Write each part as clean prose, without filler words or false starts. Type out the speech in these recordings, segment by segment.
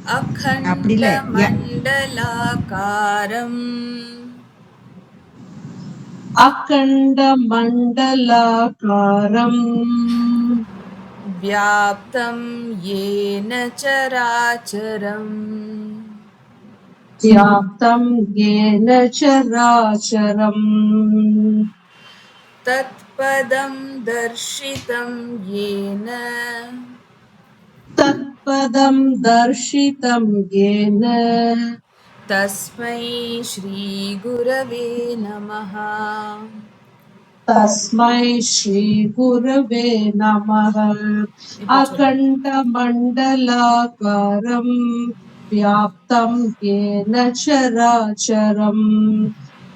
अखण्डमण्डलाकारम् अखण्डमण्डलाकारम् व्याप्तं येन चराचरम् व्याप्तं येन चराचरम् तत्पदं दर्शितं येन तत्पदं दर्शितं येन तस्मै श्रीगुरवे नमः। तस्मै श्रीगुरवे नमः। இப்போ சொல்லுங்க. अखण्डमण्डलाकारम् व्याप्तं येन चराचरम्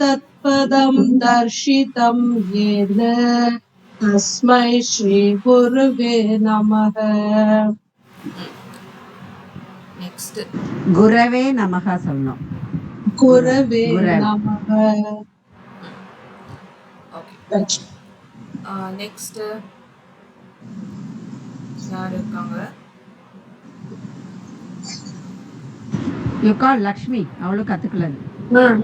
तत्पदं दर्शितं येन तस्मै श्रीगुरवे नमः। நெக்ஸ்ட் குரவே நமக சொல்லணும். गुरवे नमः। ஓகே. நெக்ஸ்ட் யார் இருக்காங்க? யூ கால் லக்ஷ்மி, அவளும் கத்துக்கல.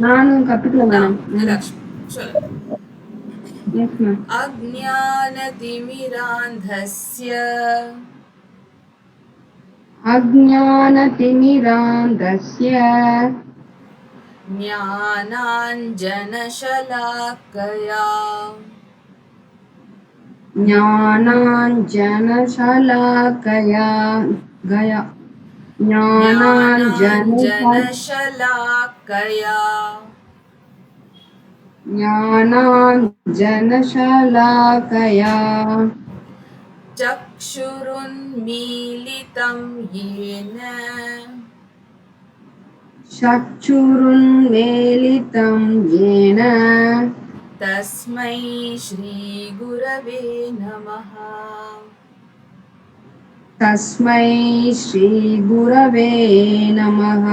நானும் கத்துக்கல மேடம். லக்ஷ்மி சொல்லுங்க. अज्ञानतिमिरान्धस्य अज्ञानतिमिरान्धस्य ज्ञानाञ्जनशलाकया ज्ञानाञ्जनशलाकया ज्ञानाञ्जनशलाकया चक्षुरुन्मीलितं येन चक्षुरुन्मीलितं येन तस्मै श्रीगुरवे नमः। तस्मै श्रीगुरवे नमः।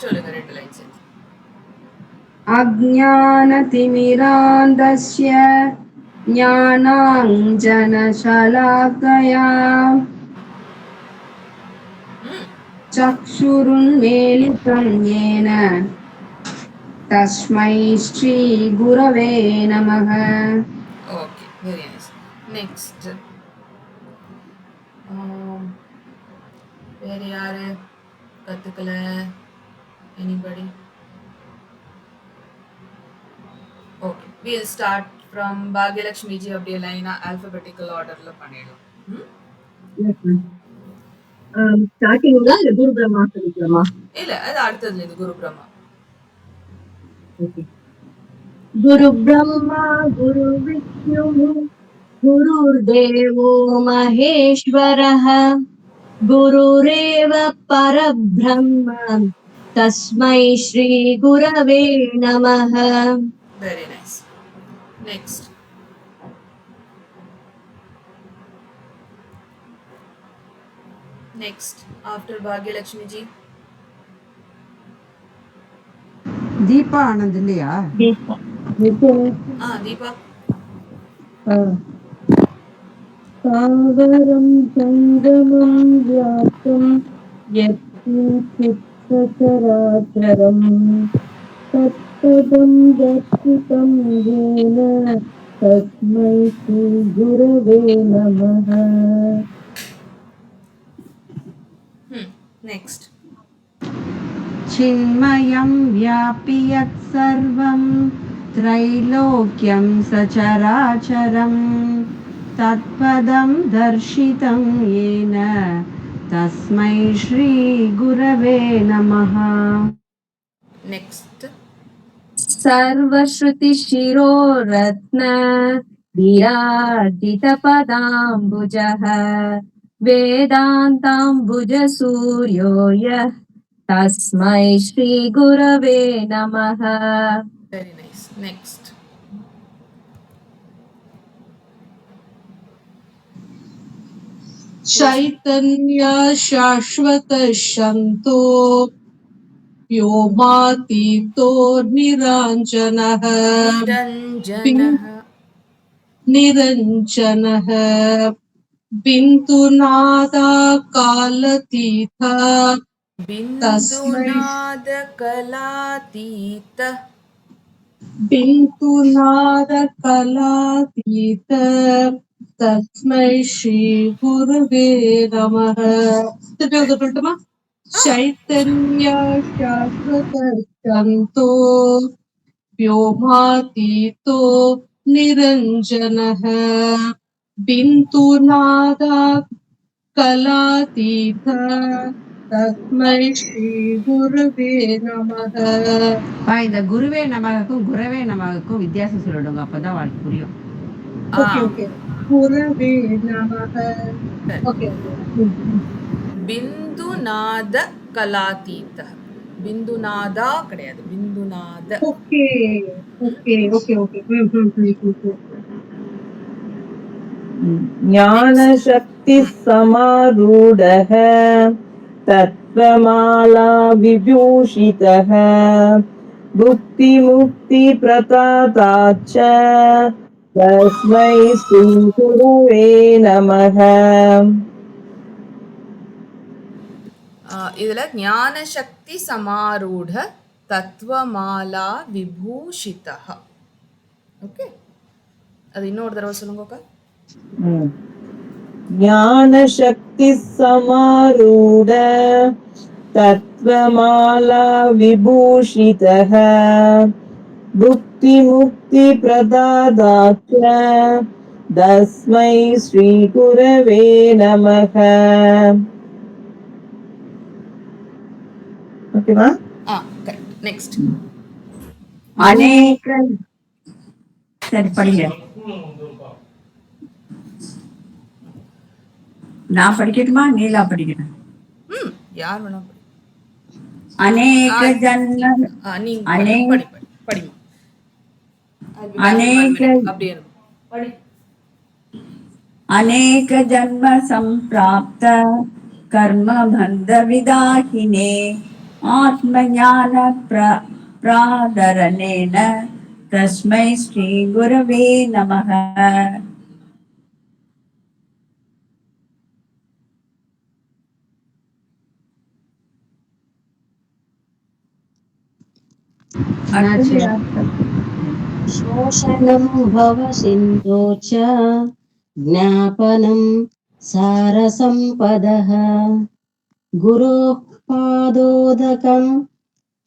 சொல்லுங்க ரெண்டு லைன் சேர்த்து. अज्ञानतिमिरान्धस्य ज्ञानाञ्जनशलाकया चक्षुरुन्मीलितं येन तस्मै श्रीगुरवे नमः। Okay, very nice. நெக்ஸ்ட் வேற யாரு கத்துக்கல? Anybody? Okay, we'll start from Bhagyalakshmi ji. அப்படியே லைனா ஆல்பபெட்டிக்கல் ஆர்டர்ல பண்ணிடலாம். ஸ்டார்டிங்ல குரு பிரம்மா சொல்லிக்கலாமா? இல்ல, அது அடுத்ததுல இது குரு பிரம்மா. गुरु ब्रह्मा गुरु विष्णु गुरुर्देवो महेश्वरः गुरुरेव परब्रह्म तस्मै श्री गुरवे नमः। Very nice. Next. Next after Bhagyalakshmi G Deepa Anand இல்லையா? தீபா. सागरं संगमं व्याप्तं यत्किञ्चित् सचराचरं तत्पदं दर्शितं येन तस्मै श्रीगुरवे नमः। Next. चिन्मयं व्यापि यत्सर्वं त्रैलोक्यं सचराचरं तत्पदं दर्शितं येन तस्मै श्रीगुरवे नमः। Next. सर्वश्रुतिशिरोरत्न विराजितपदाम्बुजः वेदान्ताम्बुजसूर्यो यः तस्मै श्रीगुरवे नमः। Very nice. Next. चैतन्य शाश्वत शन्तो व्योमातीतो निरञ्जनः निरञ्जनः बिन्दुनादा कालतीत तस्मै बिन्दुनाद कलातीत बिन्दुनाद कलातीत तस्मै श्री गुरुवे नमः. திருப்பி ஒரு சொல்லட்டுமா? चैतन्य शाश्वत शन्तो व्योमातीतो निरञ्जनः बिन्दुनादा कलातीत तस्मै श्री गुरुवे नमः. இந்த குருவே நமக்கும் குரவே நமக்கும் வித்தியாசம் சொல்லிடுங்க, அப்பதான் அவளுக்கு புரியும். Okay okay. குருவே நமः. Okay okay. பிந்துநாத கலாதீத. பிந்துநாதா கிடையாது, பிந்துநாத. Okay okay okay okay. ஞான சக்தி சமாரூடः தத்வமாலா விபூஷிதः புக்தி முக்தி பிரதாதாச்ச தஸ்மை ஸ்ரீ குரவே நமः. இதுல ஞான சக்தி சமாரூட தத்வமாலா விபூஷிதா. ஓகே, அது இன்னொரு தடவை சொல்லுங்க. ஞான சக்தி சமாரூட தத்வமாலா விபூஷிதः புக்தி முக்தி பிரதாதாச்ச தஸ்மை ஸ்ரீ குரவே நமः. ஓகேவா? கரெக்ட். நெக்ஸ்ட். அநேக சரி படிங்க. நான் படிக்கட்டுமா, நீலா படிக்கணும்? யார் வேணா அநேக ஜன்ம படிமா. அநேக அப்படியே படி. अनेक जन्म संप्राप्त कर्म बंध विदाहिने आत्मज्ञान प्रादरणेन तस्मै श्री गुरवे नमः. शोषणं भवसिन्धो च ज्ञापनं सारसम्पदः गुरोः पादोदकं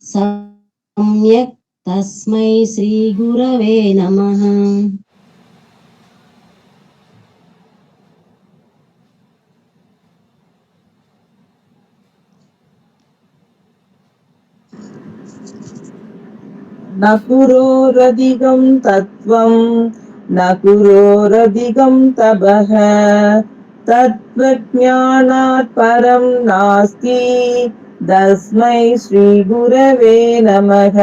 सम्यक् तस्मै श्रीगुरवे नमः. न कुरोरधिकं तत्त्वं न कुरोरधिकं तपः तत्त्वज्ञानात् परं नास्ति तस्मै श्रीगुरवे नमः.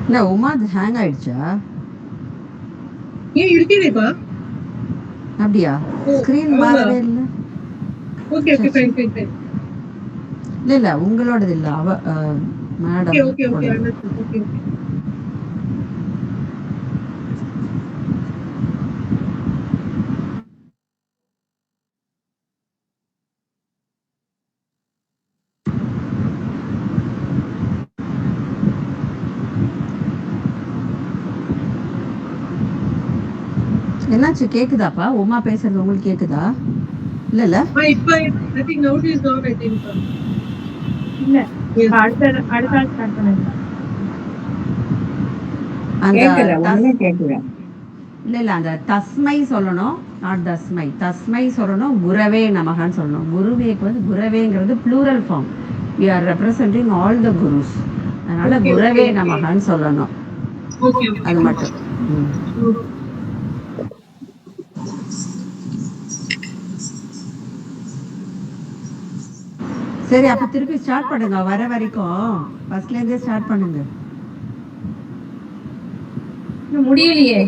இல்ல உமா, அது ஹேங் ஆயிடுச்சா? ஏன் இருக்கேப்பா? அப்படியா? ஸ்கிரீன் மாறவே இல்லை. Okay okay fine fine fine. இல்ல உங்களோடது இல்ல, அவ madam. Okay okay okay okay. என்னாச்சு, கேக்குதாப்பா? உமா பேசுறது உங்களுக்கு கேக்குதா? இல்ல இப்ப ஐ திங்க் நவ it is not. I think இல்ல அடுத்த ஸ்டார்ட் பண்ணுங்க. இல்ல அந்த தஸ்மை சொல்லணும், நாட் தஸ்மை. தஸ்மை சொல்லணும், குரவே நமகான்னு சொல்லணும். குருவேக்கு வந்து குரவேங்கிறது plural form. We are representing all the gurus. அதனால குரவே நமகான்னு சொல்லணும். அது மட்டும். சரி, அப்ப திருப்பி ஸ்டார்ட் பண்ணுங்க. வர வரைக்கும் ஃபர்ஸ்ட்ல இருந்தே ஸ்டார்ட் பண்ணுங்க. முடியலையே.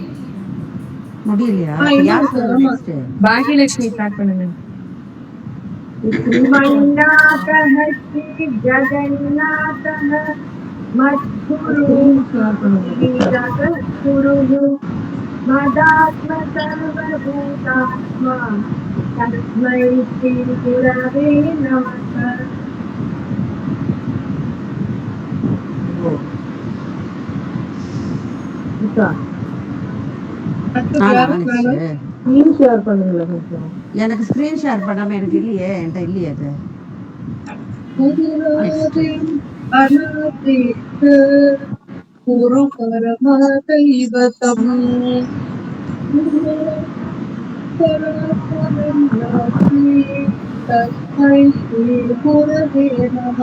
முடியலையா? யார் நெக்ஸ்ட்? பாகியலட்சுமி ஸ்டார்ட் பண்ணுங்க. ஜகத்குரு मदात्म सर्वभूतात्मा तस्मै श्रीगुरवे नमः ஆனா நினைச்சு ஸ்க்ரீன் ஷேர் பண்ணுங்களேன் கொஞ்சம். எனக்கு ஸ்க்ரீன் ஷேர் பண்ணாம எனக்கு இல்லையே, என்கிட்ட இல்லையே அது. अनादित गुरु परमदैवतम् परात्परं नास्ति तस्मै श्रीगुरवे नमः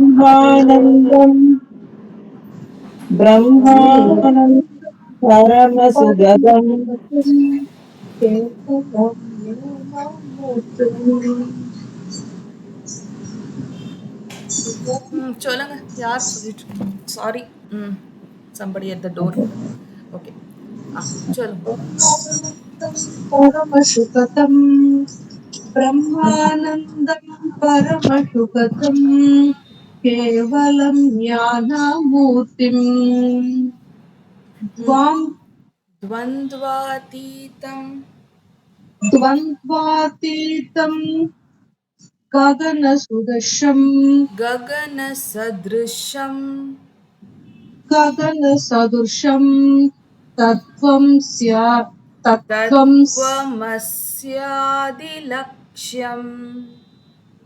ब्रह्मानन्दम् ब्रह्मानन्दं परमसुगतम् சொல்லுங்க, யார் சொல்லிட்டு? Sorry, somebody at the door. Okay, சொல்லுங்க. परमसुखतं ब्रह्मानन्दं परमसुखतं केवलं ज्ञानमूर्तिम् द्वन्द्वातीतं गगनसदृशं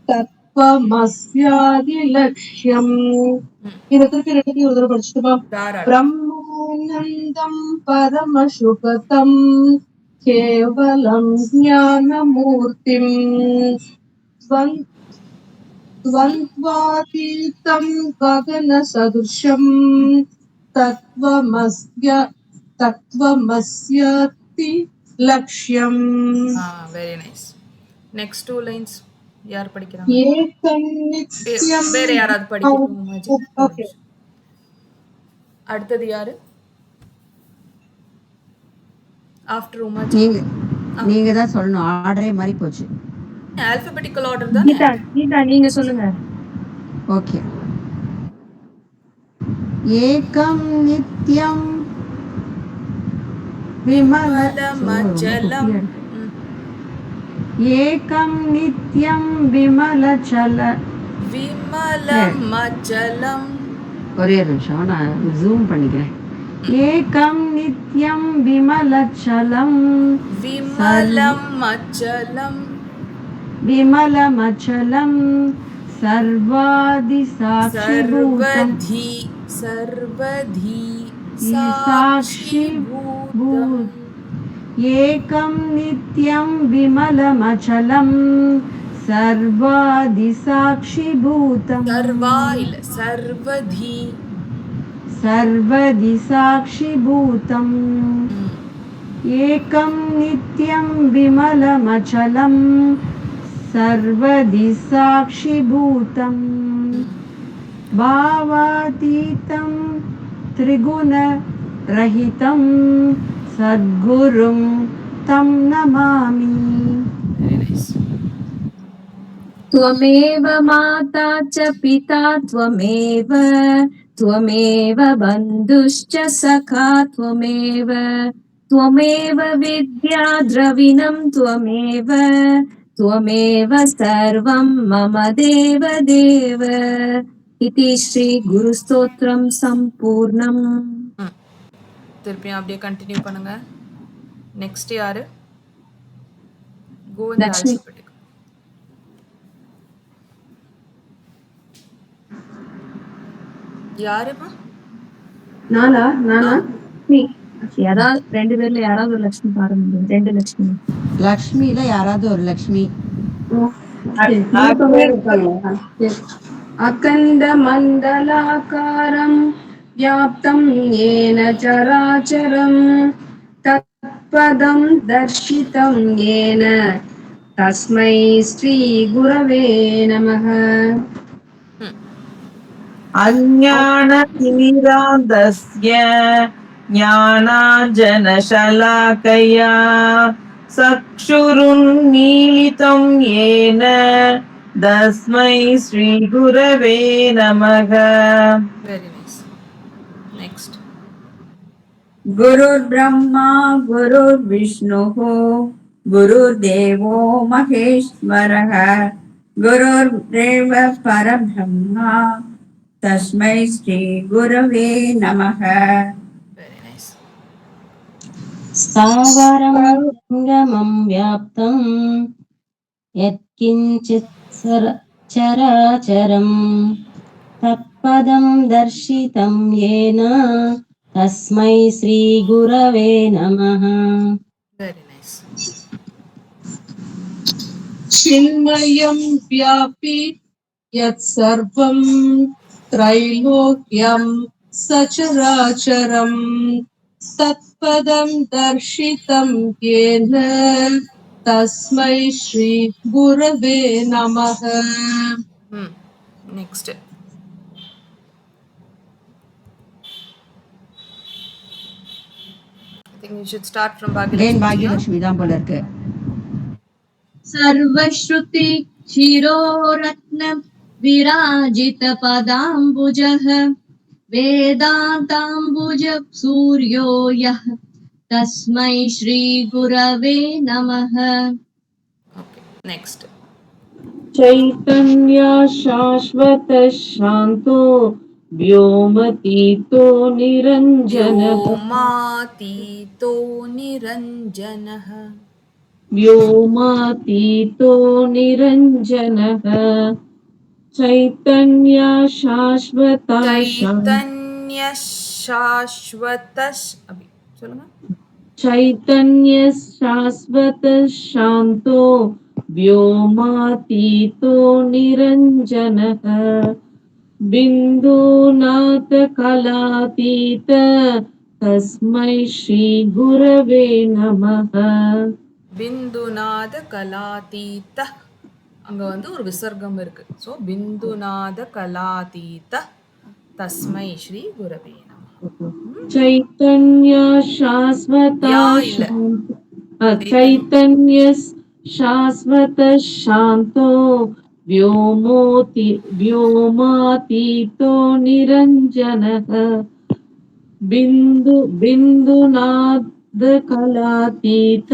तत्त्वमस्यादिलक्ष्यम् இதை திருப்பி ஒரு தடவை படிச்சுட்டுமா? பிரம்மானந்தம் பரமசுகதம் கேவலம் ஞானமூர்த்திம் द्वन्द्वातीतं गगनसदृशं तत्त्वमस्याति लक्ष्यम्. Very nice. Next two lines யார் படிக்கிறாங்க? ஏகம் நித்யம். வேற யாராவது படிக்கணும்? ஓகே, அடுத்தது யாரு? ஆஃப்டர் உமாஜி நீங்க தான் சொல்லணும், ஆர்டரே மாறி போச்சு. ஆல்பபெட்டிக்கல் ஆர்டர் தான். கீதா நீங்க சொல்லுங்க. ஓகே. ஏகம் நித்யம் விமலமச்சலம். ஏகம் நித்யம் விமலமச்சலம். ஒரே நிமிஷம், நான் ஜூம் பண்ணிக்கிறேன். ஏகம் நித்யம் விமலச்சலம் விமலமச்சலம் சர்வாதி சாட்சிபூதம் ஏகம் நித்யம் விமலமச்சலம் சர்வாதி சாட்சிபூதம் सर्वधि साक्षिभूतम् एकं नित्यं विमलमचलं सर्वधि साक्षिभूतम् भावातीतं त्रिगुणरहितं सद्गुरुं तं नमामि. त्वमेव माता च पिता त्वमेव त्वमेव बन्धुश्च सखा त्वमेव त्वमेव विद्या द्रविणं त्वमेव त्वमेव सर्वं मम देव देव इति श्री गुरुस्तोत्रम संपूर्णम. திருப்பியும் அப்படியே கண்டினியூ பண்ணுங்க. நெக்ஸ்ட் யாரு? கோவிந்த் லக்ஷ்மி. யாருமா? நானா யாராவது ரெண்டு பேர்ல யாராவது ஒரு லட்சுமி பாருங்க. ரெண்டு லட்சுமி. லக்ஷ்மியில யாராவது ஒரு லக்ஷ்மி. அகண்ட மண்டலாகாரம் व्याप्तं येन चराचरं तत्पदं दर्शितं येन तस्मै श्रीगुरवे नमः. अज्ञानतिमिरान्धस्य ज्ञानाञ्जनशलाकया चक्षुरुन्मीलितं येन तस्मै श्रीगुरवे नमः. Very nice. Next. गुरुर्ब्रह्मा गुरुर्विष्णुः गुरुर्देवो महेश्वरः गुरुर्देव परब्रह्मा तस्मै श्रीगुरवे नमः. Very nice. स्थावरं जङ्गमं व्याप्तं यत्किञ्चित् चराचरं तत्पदं दर्शितं येन तस्मै श्रीगुरवे नमः. Very nice. चिन्मयं व्यापि यत्सर्वं त्रैलोक्यं सचराचरं तत्पदं दर्शितं येन तस्मै श्रीगुरवे नमः. Next. I think we should start from Again Bhagyalakshmi. Bhagyalakshmi தான் போல இருக்கு. सर्वश्रुति शिरोरत्न विराजित पदाम्बुजः वेदान्ताम्बुज सूर्यो यः तस्मै श्रीगुरवे नमः. Okay. Next. चैतन्य शाश्वत शान्तो व्योमतीतो निरञ्जनः. व्योमातीतो निरञ्जनः. व्योमातीतो निरञ्जनः. चैतन्य शाश्वत चैतन्य शाश्वत अभी சொல்லுங்க. चैतन्य शाश्वत शान्तो व्योमातीतो निरञ्जनः. बिन्दुनाथ कलातीत तस्मै श्रीगुरवे नमः. பிந்துநாத கலாதீத அங்க வந்து ஒரு விசர்க்கம் இருக்கு. ஸோ பிந்துநாத கலாதீத தஸ்மை ஸ்ரீ குரவே நமः. चैतन्य शाश्वत या இல்ல. चैतन्य शाश्वत शान्तो व्योमातीतो निरञ्जनः. बिन्दुनाद कलातीत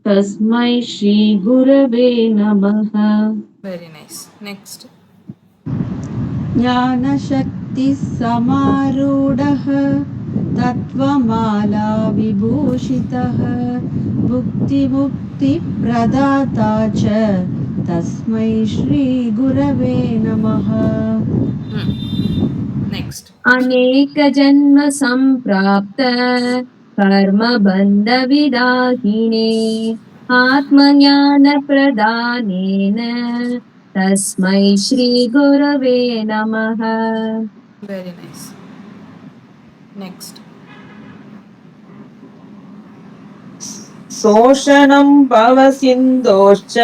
तस्मै श्रीगुरवे नमः. Very nice. Next. ज्ञानशक्तिः समारूढः तत्त्वमाला विभूषितः भुक्तिमुक्तिप्रदाता च तस्मै श्रीगुरवे नमः. Next. अनेक जन्म संप्राप्त कर्म बंध विदाहिने आत्मज्ञान प्रदानेन तस्मै श्री गुरवे नमः. Very nice. Next. शोषणं भवसिन्धोश्च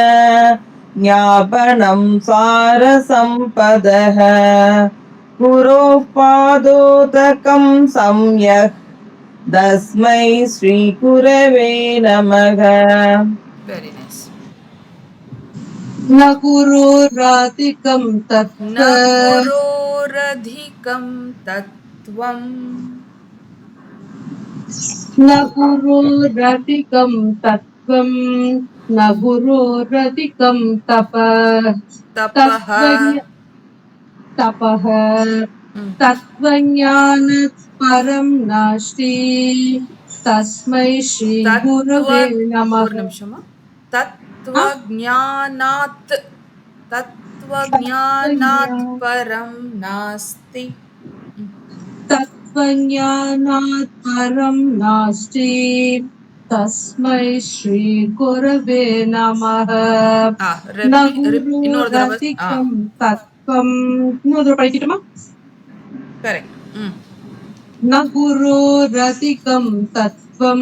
ज्ञापनं सारसम्पदः गुरोः पादोदकं सम्यक् तस्मै श्रीगुरवे नमः. Very nice. न गुरुराधिकं न तत्त्व गुरोरधिकं तत्त्वम् न गुरोरधिकं तत्त्वं न गुरोरधिकं तपः तपः. तपः तत्त्वज्ञानपरं नास्ति तस्मै श्रीगुरवे नमः. ஒரு நிமிஷமா. तत्त्वज्ञानात् परं नास्ति. तत्त्वज्ञानात् परं नास्ति तस्मै श्रीगुरवे नमः. न இன்னொரு தடவை. गुरुरधिकं तत्त्वं இன்னொரு தடவை படிக்கட்டுமா? கரெக்ட். न गुरोरधिकं तत्त्वं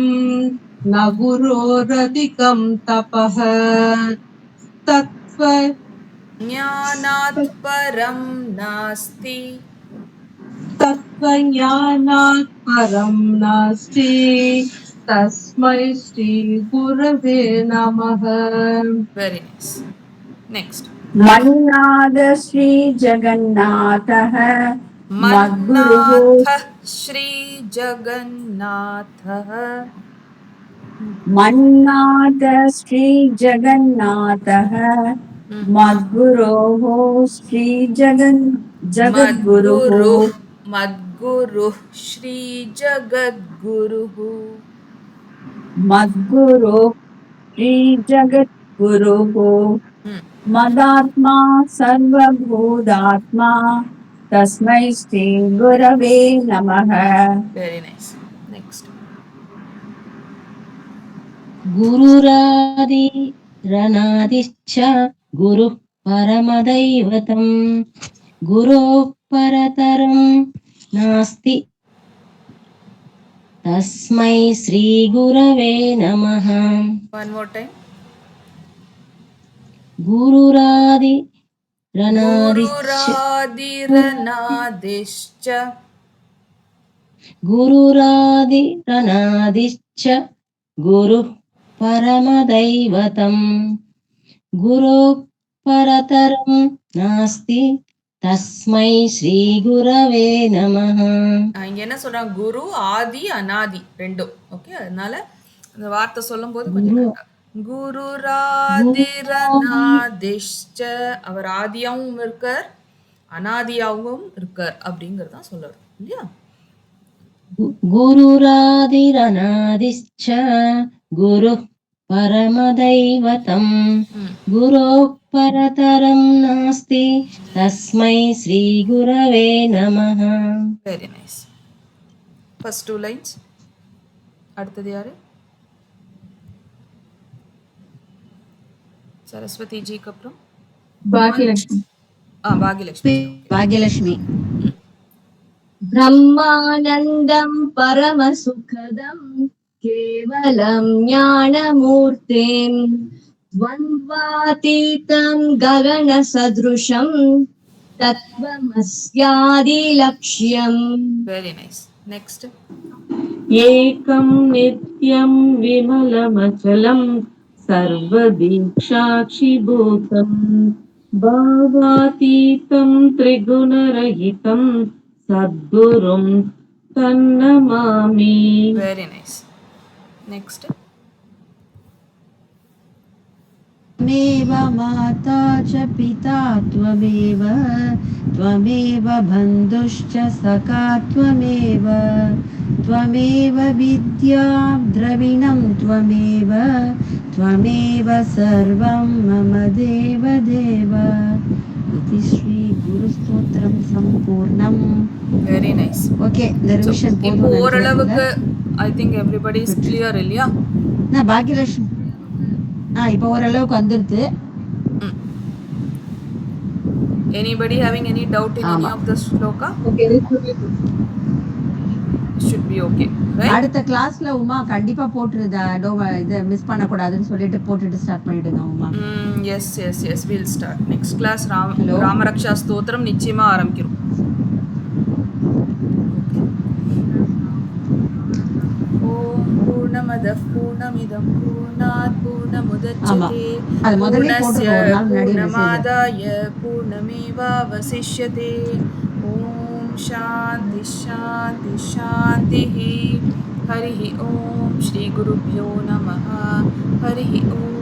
न गुरोरधिकं तपः ज्ञानात् परं नास्ति. तत्त्वज्ञानात् परं नास्ति तस्मै श्रीगुरवे नमः. Very nice. Next. मन्नाद श्री जगन्नाथः मद्गुरुः मन्नाथः श्रीजगन्नाथः मन्नाद श्री जगन्नाथः मद्गुरोः श्री जगद्गुरुः मद्गुरुः श्रीजगद्गुरुः मद्गुरो श्री जगद्गुरुः मदात्मा सर्वभूतात्मा तस्मै श्री गुरवे नमः। Very nice. Next. गुरुरादिरनादिश्च गुरुः परमदैवतं गुरोः परतरं नास्ति तस्मै श्रीगुरवे नमः। One more time. गुरुरादिरनादिश्च गुरुरादिरनादिश्च गुरुः परमदैवतं गुरोः परतरं नास्ति तस्मै श्रीगुरवे नमः। இங்க என்ன சொல்றாங்க, குரு ஆதி அனாதி ரெண்டும். ஓகே, அதனால அந்த வார்த்தை சொல்லும் போது கொஞ்சம் கரெக்டா. குருராதிரநாதிஷ்ச, அவர் ஆதியாவும் இருக்கார் அனாதியாவும் இருக்கார் அப்படிங்கறது தான் சொல்றாரு இல்லையா? गुरुरादिरनादिश्च गुरुः परमदैवतं गुरोः परतरं नास्ति तस्मै श्रीगुरवे नमः। Very nice. First 2 lines. அடுத்தது யாரு? சரஸ்வதி ஜிக்கு அப்புறம் பாக்கியலட்சுமி. பாகியலட்சுமி. भाग्यलक्ष्मी ब्रह्मानन्दं परमसुखदं केवलं ज्ञानमूर्तिं द्वन्द्वातीतं गगनसदृशं तत्त्वमस्यादिलक्ष्यम्। Very nice. நெக்ஸ்ட். एकं नित्यं विमलमचलं सर्वदीक्षाक्षिभूतं भावातीतं त्रिगुणरहितं सद्गुरुं तन्नमामि। Very nice. நெக்ஸ்ட். त्वमेव माता च पिता त्वमेव त्वमेव बन्धुश्च सखा त्वमेव त्वमेव विद्या द्रविणं त्वमेव त्वमेव सर्वं मम देवदेव। इति श्री गुरुस्तोत्रं सम्पूर्णम्। Very nice. ஓகே, இந்த ரிவிஷன் இப்போ ஓரளவுக்கு I think everybody is clear இல்லையா? நான் பாக்கியலட்சுமி இப்போ ஓரளவுக்கு வந்துருது. Anybody having any doubt in any of the shloka? Okay, this will be good. Should be okay, right? அடுத்த கிளாஸ்ல உமா கண்டிப்பா போட்டுருதா இதை மிஸ் பண்ணக்கூடாதுன்னு சொல்லிட்டு போட்டுட்டு ஸ்டார்ட் பண்ணிடுங்க Uma. Yes yes yes will start. Next class Hello. Ramaraksha Stotram நிச்சயமா ஆரம்பிக்கிறோம். ஓம் பூர்ணமதః பூர்ணமிதம் பூர்ணாத் பூர்ணமுதச்யதே அது முதல்ல போட்டுருங்க, ஒரு நாள் முன்னாடி பூர்ணமாதாய பூர்ணமேவாவசிஷ்யதே. ஓம் சாந்தி சாந்தி சாந்திஹி. ஹரிஹி ஓம் ஸ்ரீ குருப்யோ நமः. ஹரிஹி ஓம்.